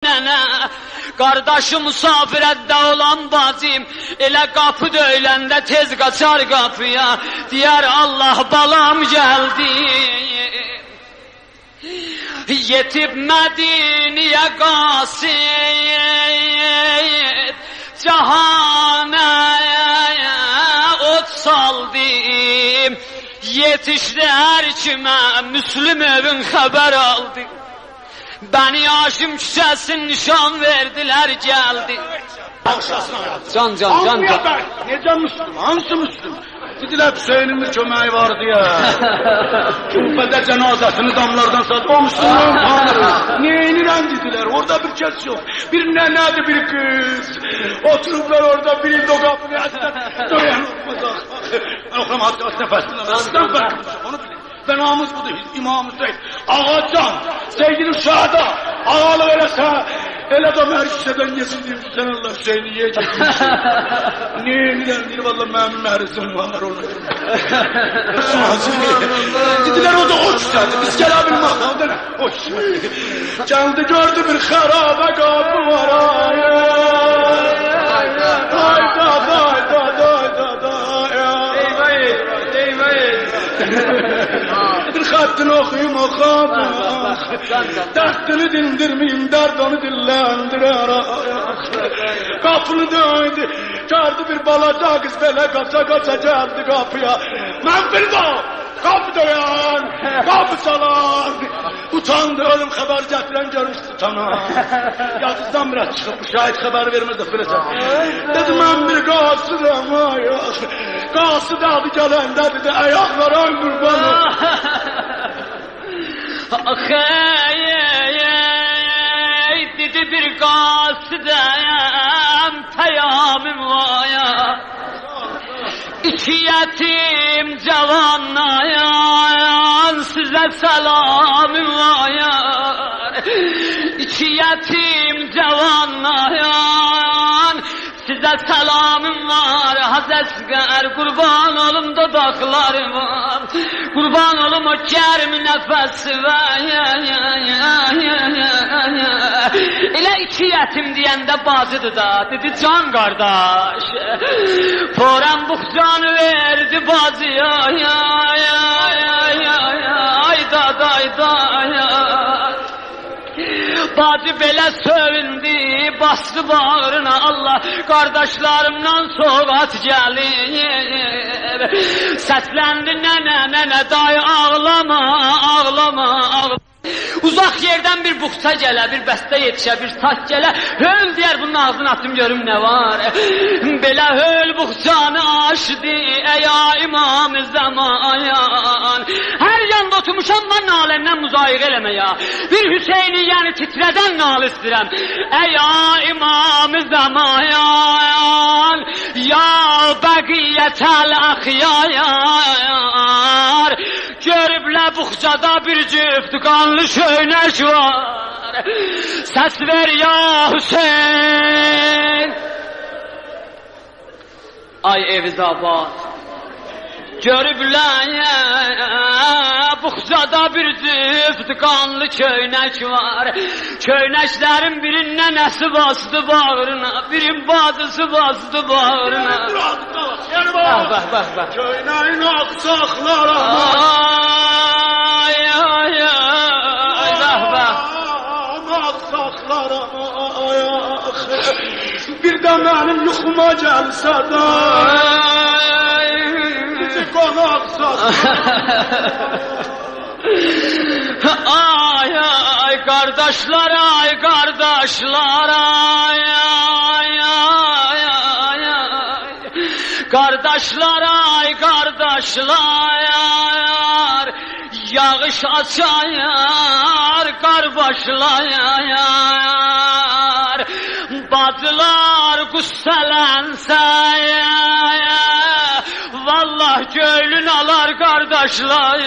Nənə, qardaşım musafirətdə olan bacım, elə qapı döyləndə tez qaçar qapıya, deyər Allah balam gəldi. Yetib Mədiniyə qasid, cahana od saldım, yetişdi hər kimə, Müslüm evin xəbər aldı. Bəni Haşim küçəsinin nişan verdiler geldi. Can. Necə Müslüm? Hansı Müslüm? Dediler Hüseyin'in köməyi vardı ya. Küfədə cenazesini damlardan satdı. O Müslüman tanırız. Neyini dediler? Orada bir kes yok. Bir nenedir bir kız. Oturuplar orada birinde o kapını açtılar. Doyan olmaz. Okum hatta nefesinden. Onu bilin. Ben namız budur, İmam Hüseyin, Ağacan, sevgili Şahada, ağalı öylese, öyle de merkizeden yesindim, sen Allah Hüseyin'i yiyeceksin. Neyden değil, valla memnun mehrisim var ona. Dediler o da o güzeldi, biz gelebil makamda ne? O güzeldi. Geldi gördü bir harabe kapı var, bir hattını okuyum o kadar. Dertini dindirmeyeyim, dert onu dillendirer. Kapını döndü, gördü bir balaca kız böyle kaça geldi kapıya. Ben bir daha kapı döyen, kapı çalan. Utandı ölüm haber getiren görmüştü sana. Yazıdan biraz çıkıp şahit haber vermez de bileceğim. Dedim ben bir kasıdım ayak. Kasıd adı gelende dedi ayaklara kurbanım. Dedi bir kasıdayım peyamim vaya. İki yetim cavanlayan size selamım vaya. İki yetim cavanlayan size selamım var. Hazesger kurban olum dodaklarım var. Kurban olum o kermi nefesi var. Elə iki yetim diyende bacıdı da dedi can kardeş. Foran buxcanı verdi bacıya. Ay da. Bacı belə sevindi, bastı bağrına Allah, kardeşlerimden soğat gelir. Seslendi nene dayı ağlama. Uzak yerden bir buxça gələ, bir bəstə yetişə, bir taş gələ, höl deyər bunun ağzını atım görüm ne var. Belə höl buxcanı açdı, ya İmam Zamayan. Her yanda oturmuşam ben nalemden müzayiq eləmə ya. Bir Hüseyin'i yani titreden nal istirəm. Ya İmam Zamayan, ya bəqiyyətəl axyayar. Görüblə buxcada bir cüft qanlı şöynəş var. Səs ver ya Hüseyin. Ay Evizabad. Görüblər buxcada bir cüft qanlı köynək var. Köynəklərin birinin nənəsi bastı bağrına, birin bacısı bastı bağrına. Bax. Köynəyin axsaqlara. Ay. Axsaqlara. Bir də mənim yuxuma gəlsə də. Ay kardeşler kardeşler yağış açayar kar başlayar bacılar qüssələnsə vallah göylün alar kardeşler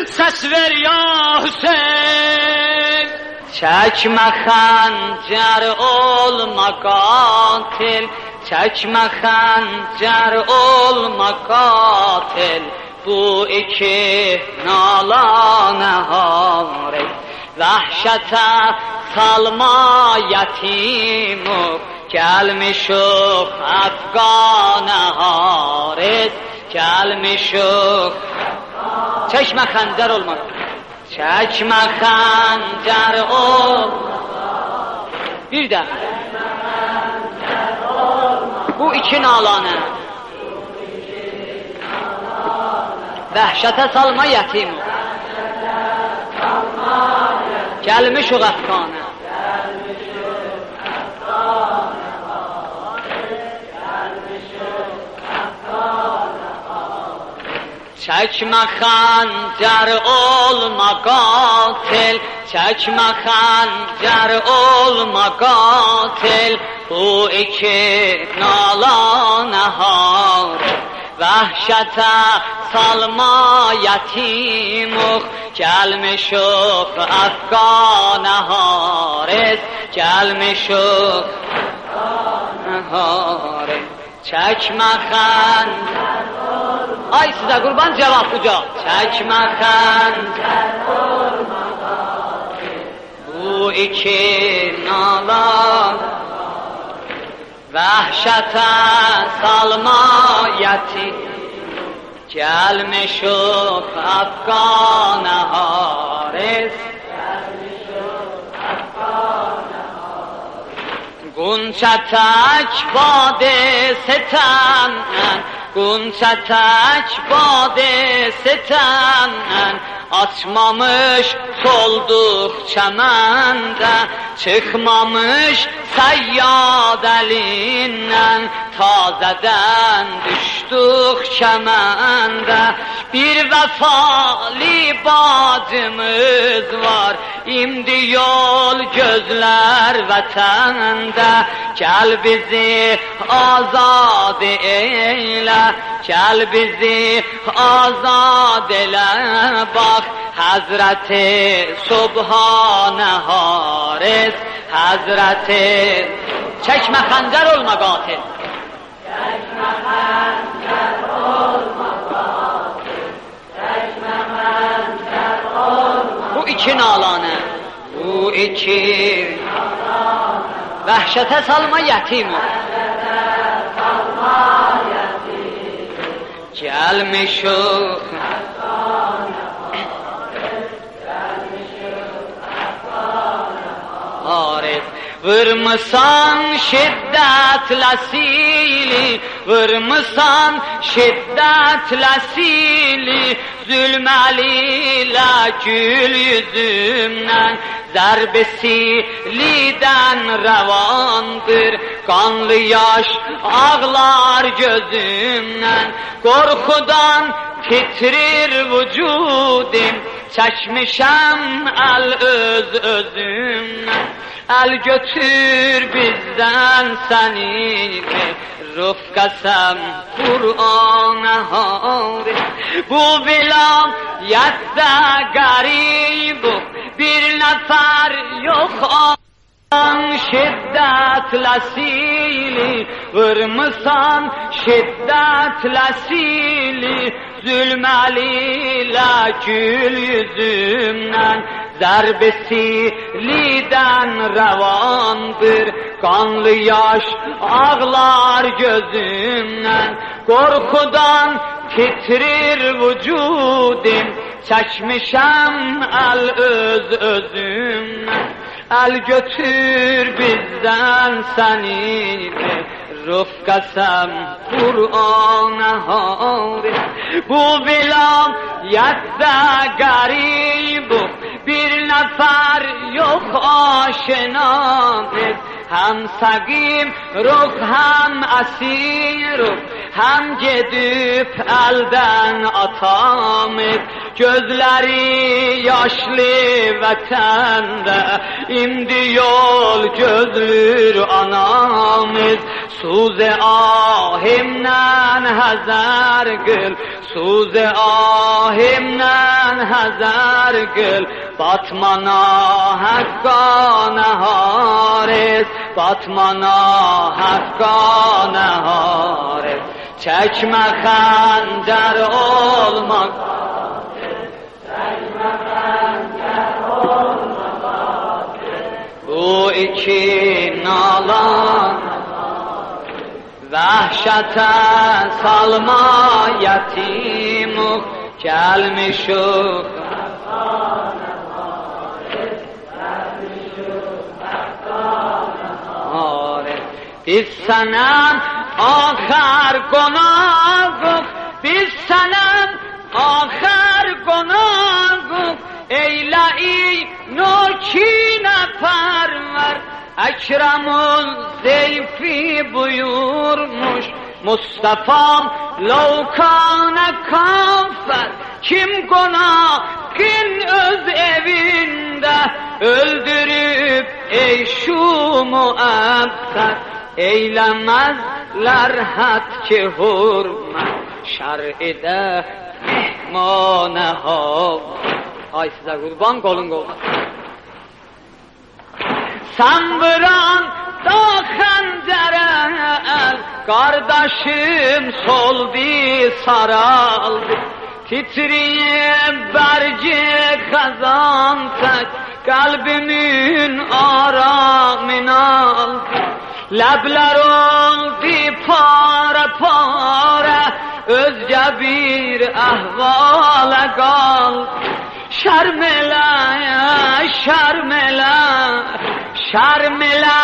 ses ver ya Hüseyin. Çekme xəncər olma qatil, çekme xəncər olma qatil. Bu iki nalane harey vəhşətə salma yetimu, gəlmişuq Əfqanə haris, gəlmişuq. Çəkmə xəncər olmaz. Çəkmə xəncər olmaz. Bir də. Bu iki nalanə. Vəhşətə salma yetimu, gəlmişuq Əfqanə. Çəkmə xəncər olma qatil, çəkmə xəncər olma qatil, bu iki nalanə haris, vəhşətə salma yetimuq, gəlmişuq Əfqanə haris, gəlmişuq Əfqanə haris. Çəkmə xəncər olma, ay sizə qurban cavab uca. Çəkmə xəncər olma qatil, bu iki nalan, vəhşətə salma yetim, gəlmişuq Əfqanə haris, Gunça tək badə setəndən, Gunça tək badə setəndən, açmamış solduq çəməndə, çıxmamış səyyad əlindən, tazədən düşdük kəməndə. Bir vəfalı bacımız var, indi yol gözlər vətəndə, gəl bizi azad eylə, gəl bizi azad elə, bax Həzrəti Subhanə haris, Həzrəti. Çəkmə xəncər olma qatil, çəkmə xəncər olma qatil, çəkmə xəncər olma. Bu iki nalanə, bu iki nalanə, vəhşətə salma yetimu, vəhşətə salma yetimu, gəlmişuq haris. Vurmusan şiddətlə sili, vurmusan şiddətlə sili, zülməlilə gül yüzümdən, zərbi silidən rəvandır, qanlı yaş ağlar gözümdən, qorxudan titrir vücudim, çəkmişəm əl öz özümdən. Əl götür bizdən səni, rufqəsəm Qur'an-ı haris. Bu vilayətdə qərib, bir nəfər yox an şiddətlə sili, vurmusan şiddətlə sili, zülməlilə gül yüzümdən, zərbi silidən rəvandır, qanlı yaş ağlar gözümdən, qorxudan titrir vücudim, çəkmişəm əl öz özümdən. Əl götür bizdən səni, rufqəsəm Qur'an-ı haris. Bu vilayətdə qərib, bir nəfər yox aşinamız, həm səqim ruh, həm əsir ruh, həm gedib əldən atamız, gözləri yaşlı vətəndə, indi yol gözlür anamız. Suz-i ahimdən həzər qıl, suz-i ahimdən həzər qıl, batmana Həqqanə haris, batmana Həqqanə haris. Çəkmə xəncər olmaq, çəkmə xəncər olmaq. Bu iki nalan vahşete salma yetimu gelmişuk. Biz senem ahir konağuk, biz senem ahir konağuk. Eyle-i nokine perver, Ekrem'ül zeyfi buyurmuş. Mustafa'm lovkane kafer, kim konakın öz evinde öldürüp ey şu müebber. Eylemezler had ki hürmet şer'ide mehmane ha. Ay size kurban kolun kol. Sen vuran da xəncərə, kardeşim soldu saraldı. Titriyip berci xəzan tək, kalbimin aramını aldı. Ləblər oldu para para, özgə bir əhvalə qaldı. Şərmələ, şərmələ, şərmələ,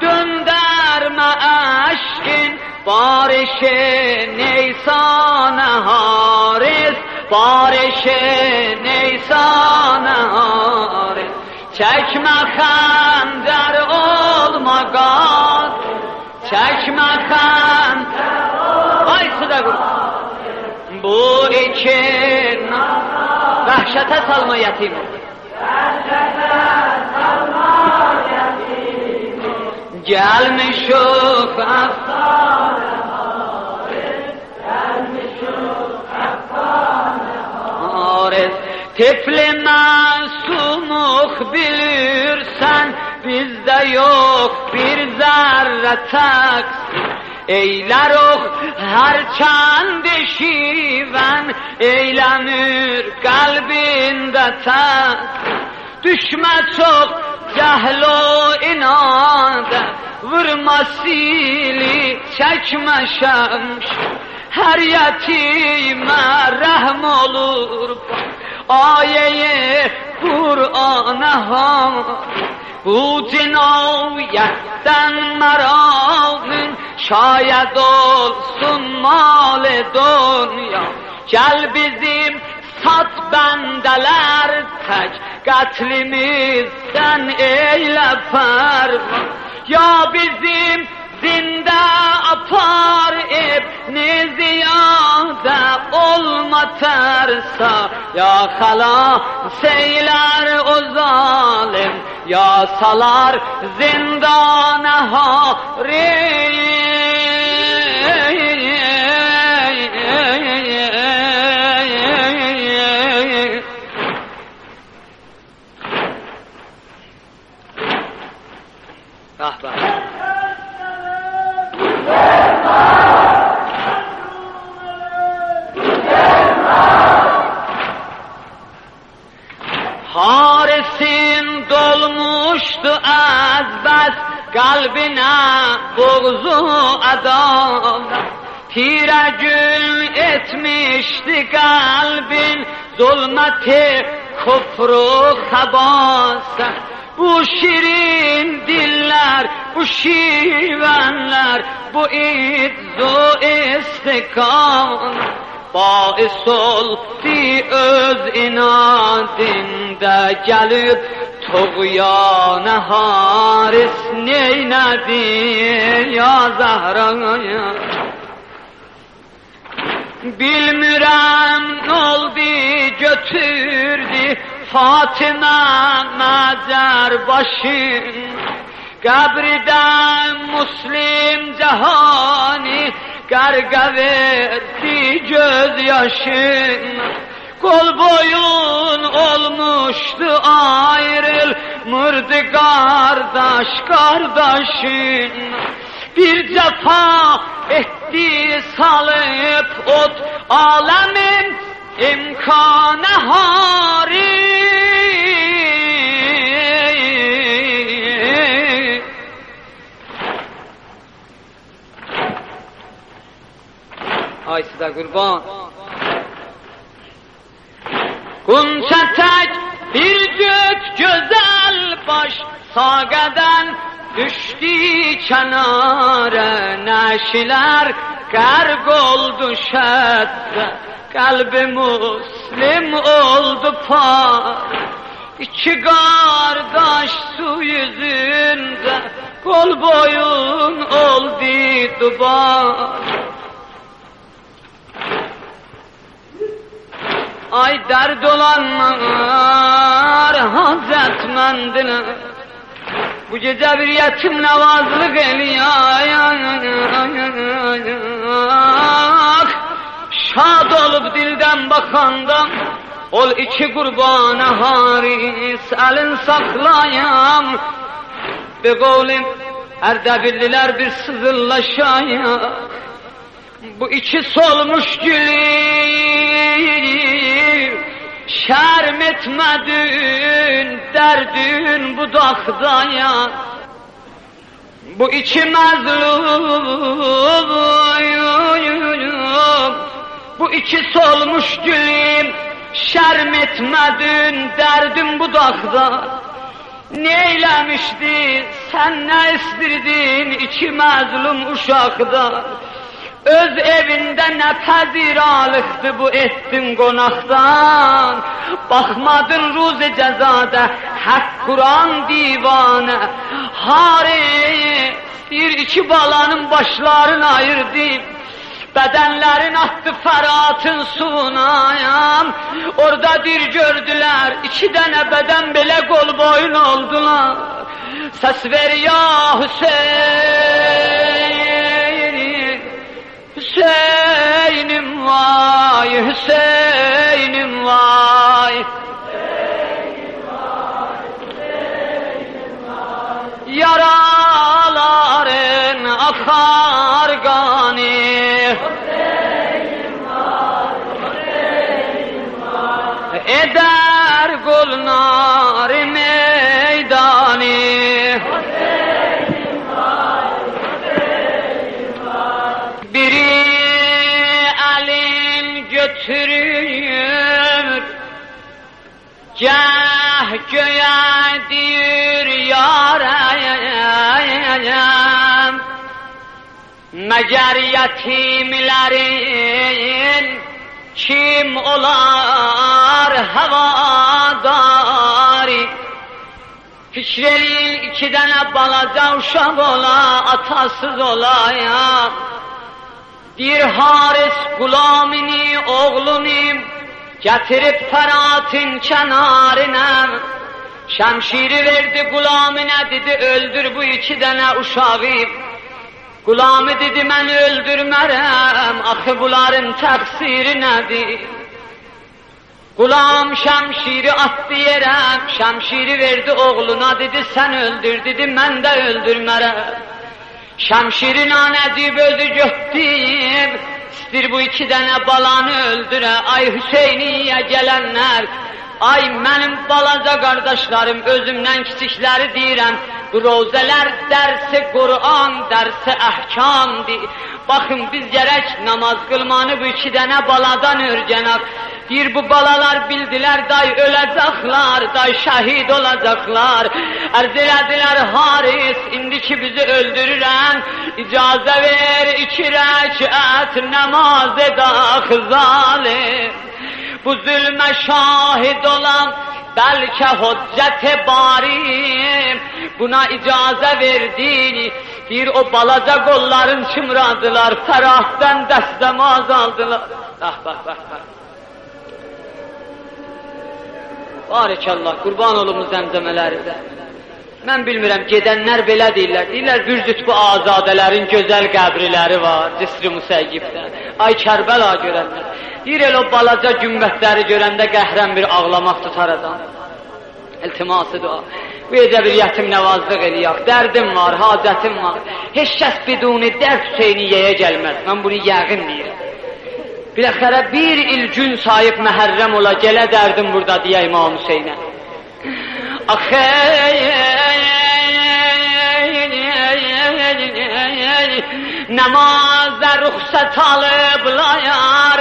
döndərmə əşkin, barişe neysanə haris, barişe neysanə haris. Çəkmə xəndər olma qaz, çəkmə xəndər olma. Ay sıda qur. Bu iki vəhşətə salma yetimi, vəhşətə salma yetimi, gelmişuk əfsane haris, gelmişuk əfsane haris. Tifli məsumuk bilirsən, bizdə yox bir zərrə təqsir. Eylərok hərçənd şivən, eyləmir qəlbində təqsir. Düşmə çox cəhl o inadə, vurma sili çəkmə şəmş. Hər yetimə rəhm olur, ayə-i Qur'ana har. Bu cinayətdən məramın, şayad olsun mal dünya. Gəl bizim sat bəndələr tək, qətlimizdən eylə pərvan. Ya bizim zində apar ibn-i ziyadə olma tərsa, ya xalas eylər o zalim, ya salar zindana harim. Harisin dolmuştu az bas, kalbine buğzu adam. Tire gün etmişti kalbin, zulmeti kufru habasa. Bu şirin diller, bu şivenler, bu izzu istikan, bais oldu öz inadinde gelip tuğyana haris neynedi ya Zahra'ya. Bilmirəm n'oldu götürdü Fatıma məzər başın, qəbridən muslim cəhani qərqə verdi göz yaşın. Kol boyun olmuştu ayrılmırdı kardeş kardeşin. Bir cefa etti salıp ot alemin imkanı hari. sizə qurban. Qunça tək bir cüt gözəl baş saqədən düşdü kənara, nəşilər qərq oldu şəddə, qəlbi muslim oldu par. İki qardaş su yüzündə qol boyun oldu dubar. Ay dərd olanlar hacətməndilər, bu gecə bir yetim nəvazlıq eləyək. Şad olub dildən baxanda ol iki qurbana haris, əlin saxlayam. Be qovlim Ərdəbillilər bir sızıllaşayaq. Bu iki solmuş gülü şərm etmədin, dərdin budaqdaya. Bu iki məzlum, bu iki solmuş gülüm şərm etmədin, dərdin budaqda. Neyləmişdi, sən nə istirdin iki məzlum uşaqda? Öz evində nə pəziralıqdı bu etdin qonaqdan. Baxmadın ruzi cəzada, haqq Quran divanə. Haris, bir iki balanın başlarını ayırdı, bədənlərin atdı Fəratın suyunayam. Orada bir gördülər, iki dənə bədən belə qol boyun oldular. Səs ver ya Hüseyin, Hüseynim vay, Hüseynim vay. Yaraların akar qani, eder qulnar meydani. Biri elin götürür, gah göğe deyir yarayam. Məgər yetimlərin kim olar havadari? Fikr eləyin iki dənə balaca uşaq ola, atasız olayam. Bir Haris qulamini, oğlunu gətirib Fəratın kənarına. Şəmşiri verdi qulamına, dedi öldür bu iki dənə uşağı. Qulamı dedi mən öldürmərəm, axı bunların təqsiri nədir? Qulam şəmşiri atdı yerə, şəmşiri verdi oğluna, dedi sən öldür, dedi mən də öldürmərəm. Şəmşirin anədib özü götdüm, istir bu iki dənə balanı öldürə. Ay Hüseyniyə gələnlər, ay mənim balaca qardaşlarım, özümdən kiçikləri deyirəm, bu rozələr dərsi Qur'an, dərsi əhkamdir. Baxın biz gərək namaz qılmanı bu iki dənə baladan örgənək. Deyir bu balalar bildilər, day öləcəklər, day şəhid olacaqlar. Ərz elədilər Haris, indi ki bizi öldürürən, icazə ver iki rəkət namaz edək zalim. Bu zülmə şahid olan bəlkə hüccət-i barim, buna icazə verdin. Bir o balaca qolların çımradılar, Fəratdən dəstəmaz aldılar. Bax, bax, bax, bax. Barikallah, qurban olumuz zəmzəmələrizə. Mən bilmirəm, gedənlər belə deyirlər. Deyirlər, Bürcüt bu azadələrin gözəl qəbriləri var, Cisr-i Müsəyyibdə. Ay Kərbəla görənlər. Deyir, el o balaca gümbətləri görəndə qəhrəm bir ağlamaq tutar adam. İltiması dua. Bu gecə bir yetim nəvazlıq eləyək. Dərdim var, hacətim var. Heç kəs biduni dərd Hüseyniyyəyə gəlməz. Mən bunu yəqin deyirəm. Biləxərə bir il gün sayıb məhərrəm ola, gələ dərdim burada deyə İmam Hüseynə. namaza ruhsat alıblayar,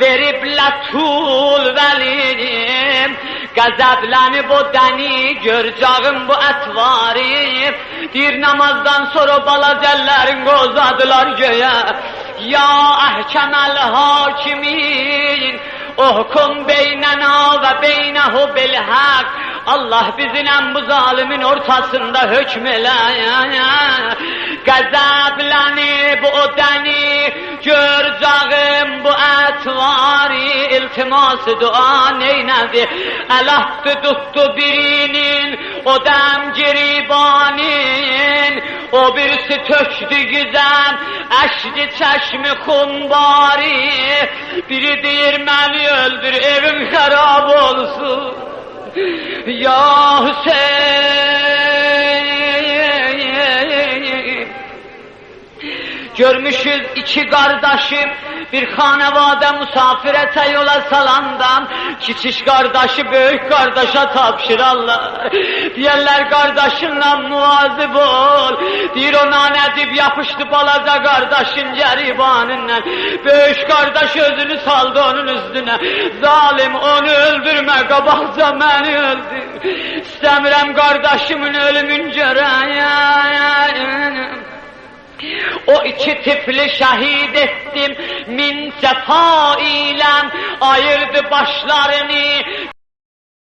veriblə tul vəlim. Qəzəblənib o dəni, görcağım bu ətvari. Bir namazdan sonra balacəllərin qozadılar göyə. Ya əhkəməl hakimin, ohkum beynəna və beynəhu bilhəq. Allah bizimle bu zalimin ortasında hükm elə. Qəzəblənib o dəni, görcağım bu ətvari. İltiması dua neynədi? Əlahdı tutdu birinin, o dəm giribanin. O birisi tökdü güzən, əşdi çəşmi xumbari. Biri deyir məni öldür, evim xərab olsun. Ya Hüseyin, görmüşüz iki kardeşim bir xanəvadə musafirətə yola salandan kiçik kardeşi böyük kardeşe tapşırarlar. Deyərlər kardeşinlə muvazib ol. Deyir ona nə deyib yapışdı balaca kardeşin gəribanından. Böyük kardeş özünü saldı onun üstüne. Zalim onu öldürme, qabaqca məni öldür. İstəmirəm kardeşimin ölümün görəyəm. O iki tifli şehit ettim min sefa ilem, ayırdı başlarını